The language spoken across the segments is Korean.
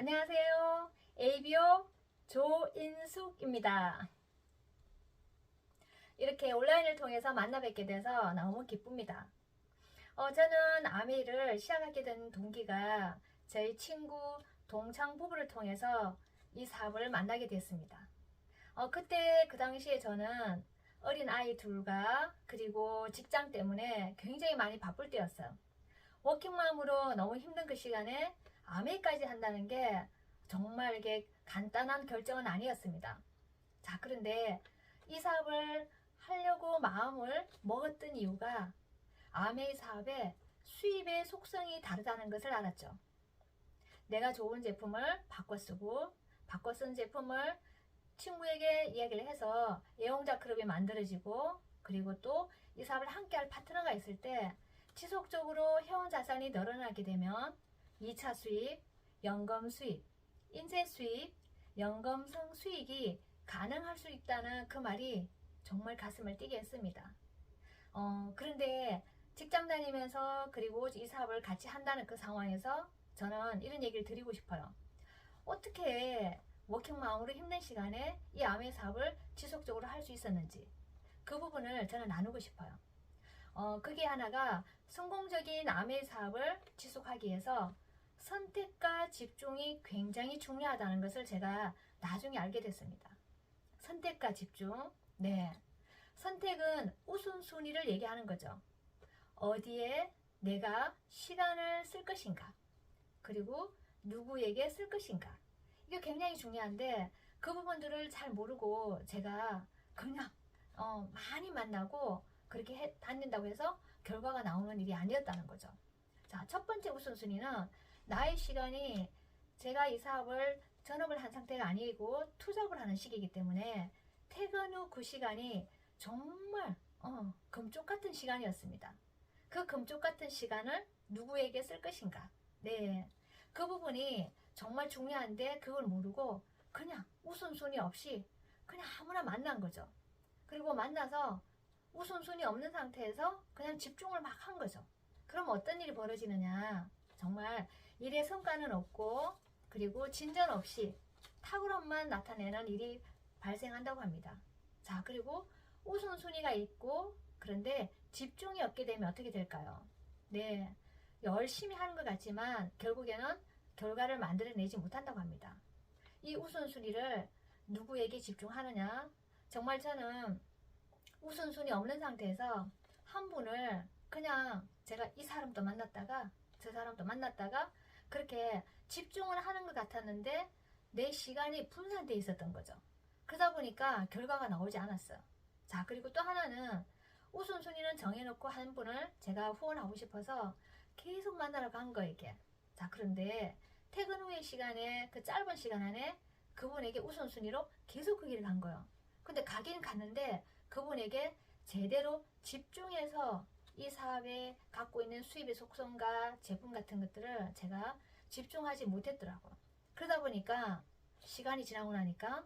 안녕하세요. ABO 조인숙입니다. 이렇게 온라인을 통해서 만나 뵙게 돼서 너무 기쁩니다. 저는 아메이를 시작하게 된 동기가 저희 친구 동창 부부를 통해서 이 사업을 만나게 됐습니다. 그때 그 당시에 저는 어린 아이 둘과 그리고 직장 때문에 굉장히 많이 바쁠 때였어요. 워킹맘으로 너무 힘든 그 시간에 아메이까지 한다는 게 정말 이게 간단한 결정은 아니었습니다. 자, 그런데 이 사업을 하려고 마음을 먹었던 이유가 아메이 사업의 수입의 속성이 다르다는 것을 알았죠. 내가 좋은 제품을 바꿔 쓴 제품을 친구에게 이야기를 해서 애용자 클럽이 만들어지고, 그리고 또 이 사업을 함께할 파트너가 있을 때 지속적으로 회원 자산이 늘어나게 되면 2차 수입, 연금 수입, 인세 수입, 연금성 수익이 가능할 수 있다는 그 말이 정말 가슴을 뛰게 했습니다. 그런데 직장 다니면서 그리고 이 사업을 같이 한다는 그 상황에서 저는 이런 얘기를 드리고 싶어요. 어떻게 워킹맘으로 힘든 시간에 이 아메 사업을 지속적으로 할 수 있었는지 그 부분을 저는 나누고 싶어요. 그게 하나가 성공적인 아메 사업을 지속하기 위해서 선택과 집중이 굉장히 중요하다는 것을 제가 나중에 알게 됐습니다. 선택과 집중. 네. 선택은 우선순위를 얘기하는 거죠. 어디에 내가 시간을 쓸 것인가, 그리고 누구에게 쓸 것인가. 이게 굉장히 중요한데 그 부분들을 잘 모르고 제가 그냥 많이 만나고 그렇게 다닌다고 해서 결과가 나오는 일이 아니었다는 거죠. 자, 첫 번째 우선순위는 나의 시간이, 제가 이 사업을 전업을 한 상태가 아니고 투잡을 하는 시기이기 때문에 퇴근 후 그 시간이 정말 금쪽 같은 시간이었습니다. 그 금쪽 같은 시간을 누구에게 쓸 것인가. 네, 그 부분이 정말 중요한데 그걸 모르고 그냥 우선순위 없이 그냥 아무나 만난 거죠. 그리고 만나서 우선순위 없는 상태에서 그냥 집중을 막 한 거죠. 그럼 어떤 일이 벌어지느냐. 정말 일의 성과는 없고 그리고 진전 없이 탁월함만 나타내는 일이 발생한다고 합니다. 자, 그리고 우선순위가 있고 그런데 집중이 없게 되면 어떻게 될까요? 네, 열심히 하는 것 같지만 결국에는 결과를 만들어내지 못한다고 합니다. 이 우선순위를 누구에게 집중하느냐. 정말 저는 우선순위 없는 상태에서 한 분을 그냥 제가 이 사람도 만났다가 저 사람도 만났다가 그렇게 집중을 하는 것 같았는데 내 시간이 분산되어 있었던 거죠. 그러다 보니까 결과가 나오지 않았어요. 자, 그리고 또 하나는 우선순위는 정해놓고 한 분을 제가 후원하고 싶어서 계속 만나러 간 거예요, 이게. 자, 그런데 퇴근 후의 시간에 그 짧은 시간 안에 그분에게 우선순위로 계속 그 길을 간 거예요. 근데 가긴 갔는데 그분에게 제대로 집중해서 이 사업에 갖고 있는 수입의 속성과 제품 같은 것들을 제가 집중하지 못했더라고요. 그러다 보니까 시간이 지나고 나니까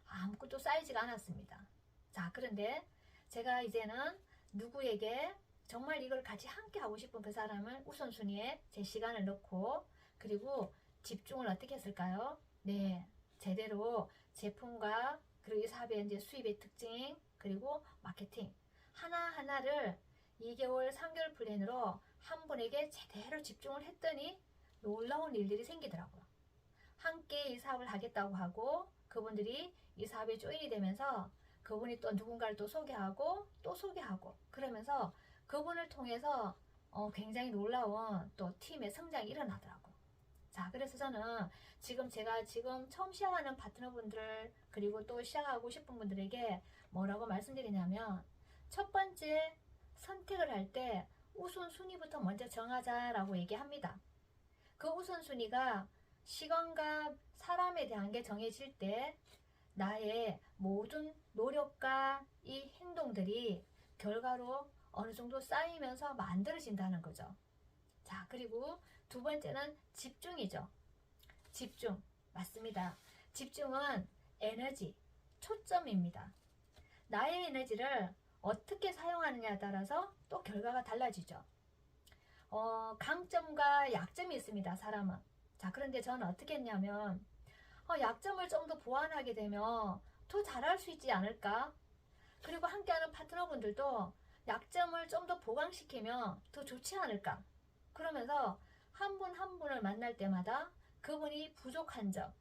아무것도 쌓이지가 않았습니다. 자, 그런데 제가 이제는 누구에게 정말 이걸 같이 함께 하고 싶은 그 사람을 우선순위에 제 시간을 넣고 그리고 집중을 어떻게 했을까요? 네, 제대로 제품과 그리고 이 사업의 이제 수입의 특징 그리고 마케팅 하나하나를 2개월, 3개월 플랜으로 한 분에게 제대로 집중을 했더니 놀라운 일들이 생기더라고요. 함께 이 사업을 하겠다고 하고 그분들이 이 사업에 조인이 되면서 그분이 또 누군가를 또 소개하고 그러면서 그분을 통해서 굉장히 놀라운 또 팀의 성장이 일어나더라고요. 자, 그래서 저는 제가 처음 시작하는 파트너분들 그리고 또 시작하고 싶은 분들에게 뭐라고 말씀드리냐면 첫 번째 선택을 할 때 우선순위부터 먼저 정하자라고 얘기합니다. 그 우선순위가 시간과 사람에 대한 게 정해질 때 나의 모든 노력과 이 행동들이 결과로 어느 정도 쌓이면서 만들어진다는 거죠. 자, 그리고 두 번째는 집중이죠. 집중. 맞습니다. 집중은 에너지, 초점입니다. 나의 에너지를 어떻게 사용하느냐에 따라서 또 결과가 달라지죠. 강점과 약점이 있습니다. 사람은. 자, 그런데 저는 어떻게 했냐면 약점을 좀 더 보완하게 되면 더 잘할 수 있지 않을까? 그리고 함께하는 파트너분들도 약점을 좀 더 보강시키면 더 좋지 않을까? 그러면서 한 분 한 분을 만날 때마다 그분이 부족한 점,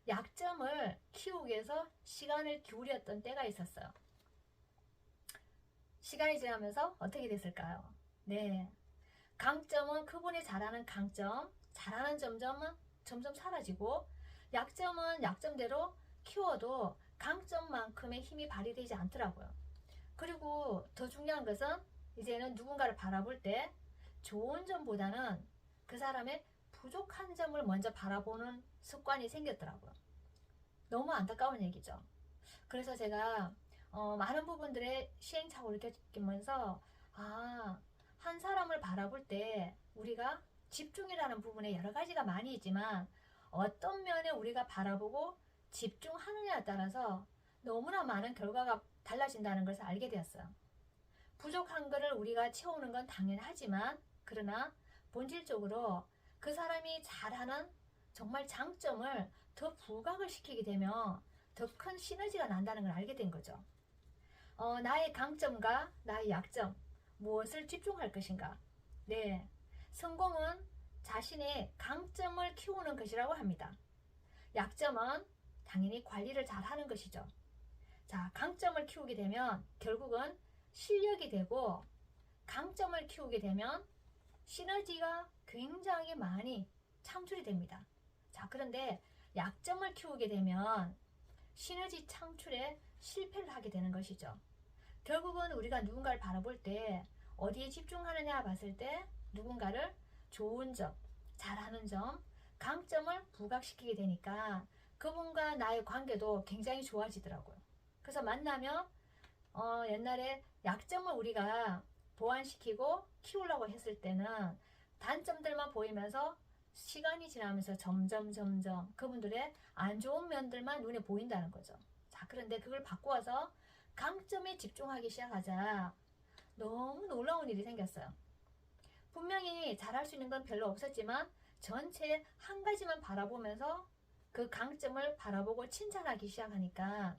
약점을 키우기 위해서 시간을 기울였던 때가 있었어요. 시간이 지나면서 어떻게 됐을까요? 네, 강점은 그분이 잘하는 강점, 잘하는 점은 점점 사라지고, 약점은 약점대로 키워도 강점만큼의 힘이 발휘되지 않더라고요. 그리고 더 중요한 것은 이제는 누군가를 바라볼 때 좋은 점보다는 그 사람의 부족한 점을 먼저 바라보는 습관이 생겼더라고요. 너무 안타까운 얘기죠. 그래서 제가 많은 부분들의 시행착오를 겪으면서 한 사람을 바라볼 때 우리가 집중이라는 부분에 여러 가지가 많이 있지만 어떤 면에 우리가 바라보고 집중하느냐에 따라서 너무나 많은 결과가 달라진다는 것을 알게 되었어요. 부족한 것을 우리가 채우는 건 당연하지만 그러나 본질적으로 그 사람이 잘하는 정말 장점을 더 부각을 시키게 되면 더 큰 시너지가 난다는 걸 알게 된 거죠. 나의 강점과 나의 약점, 무엇을 집중할 것인가? 네, 성공은 자신의 강점을 키우는 것이라고 합니다. 약점은 당연히 관리를 잘 하는 것이죠. 자, 강점을 키우게 되면 결국은 실력이 되고, 강점을 키우게 되면 시너지가 굉장히 많이 창출이 됩니다. 자, 그런데 약점을 키우게 되면 시너지 창출에 실패를 하게 되는 것이죠. 결국은 우리가 누군가를 바라볼 때 어디에 집중하느냐 봤을 때 누군가를 좋은 점, 잘하는 점, 강점을 부각시키게 되니까 그분과 나의 관계도 굉장히 좋아지더라고요. 그래서 만나면 옛날에 약점을 우리가 보완시키고 키우려고 했을 때는 단점들만 보이면서 시간이 지나면서 점점 그분들의 안 좋은 면들만 눈에 보인다는 거죠. 자, 그런데 그걸 바꾸어서 강점에 집중하기 시작하자 너무 놀라운 일이 생겼어요. 분명히 잘할 수 있는 건 별로 없었지만 전체 한 가지만 바라보면서 그 강점을 바라보고 칭찬하기 시작하니까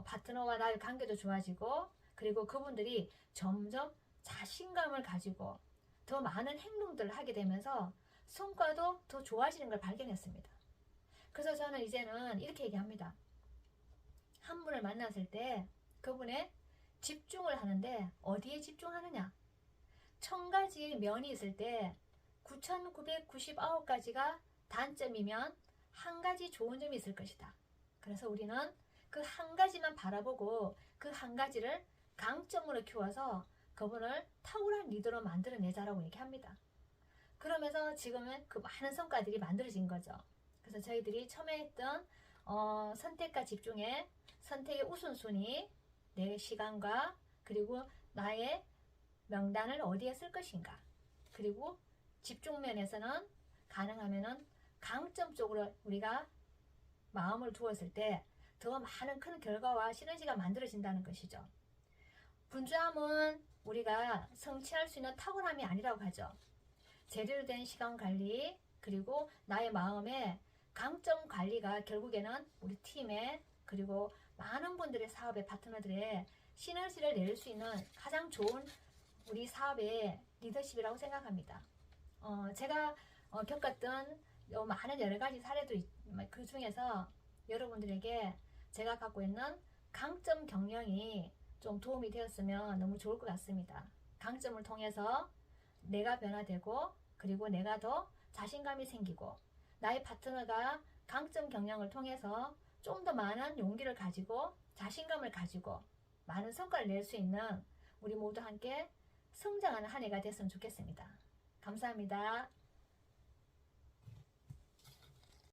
파트너와 나의 관계도 좋아지고, 그리고 그분들이 점점 자신감을 가지고 더 많은 행동들을 하게 되면서 성과도 더 좋아지는 걸 발견했습니다. 그래서 저는 이제는 이렇게 얘기합니다. 한 분을 만났을 때 그분의 집중을 하는데 어디에 집중하느냐? 1000가지 면이 있을 때 9999가지가 단점이면 한 가지 좋은 점이 있을 것이다. 그래서 우리는 그 한 가지만 바라보고 그 한 가지를 강점으로 키워서 그분을 탁월한 리더로 만들어내자라고 얘기합니다. 그러면서 지금은 그 많은 성과들이 만들어진 거죠. 그래서 저희들이 처음에 했던 선택과 집중의 선택의 우선순위, 내 시간과 그리고 나의 명단을 어디에 쓸 것인가, 그리고 집중면에서는 가능하면은 강점 쪽으로 우리가 마음을 두었을 때 더 많은 큰 결과와 시너지가 만들어진다는 것이죠. 분주함은 우리가 성취할 수 있는 탁월함이 아니라고 하죠. 제대로 된 시간 관리, 그리고 나의 마음의 강점 관리가 결국에는 우리 팀에, 그리고 많은 분들의 사업의 파트너들의 시너지를 낼 수 있는 가장 좋은 우리 사업의 리더십이라고 생각합니다. 제가 겪었던 많은 여러 가지 사례도 그 중에서 여러분들에게 제가 갖고 있는 강점 경영이 좀 도움이 되었으면 너무 좋을 것 같습니다. 강점을 통해서 내가 변화되고, 그리고 내가 더 자신감이 생기고, 나의 파트너가 강점 경영을 통해서 좀 더 많은 용기를 가지고 자신감을 가지고 많은 성과를 낼 수 있는 우리 모두 함께 성장하는 한 해가 됐으면 좋겠습니다. 감사합니다.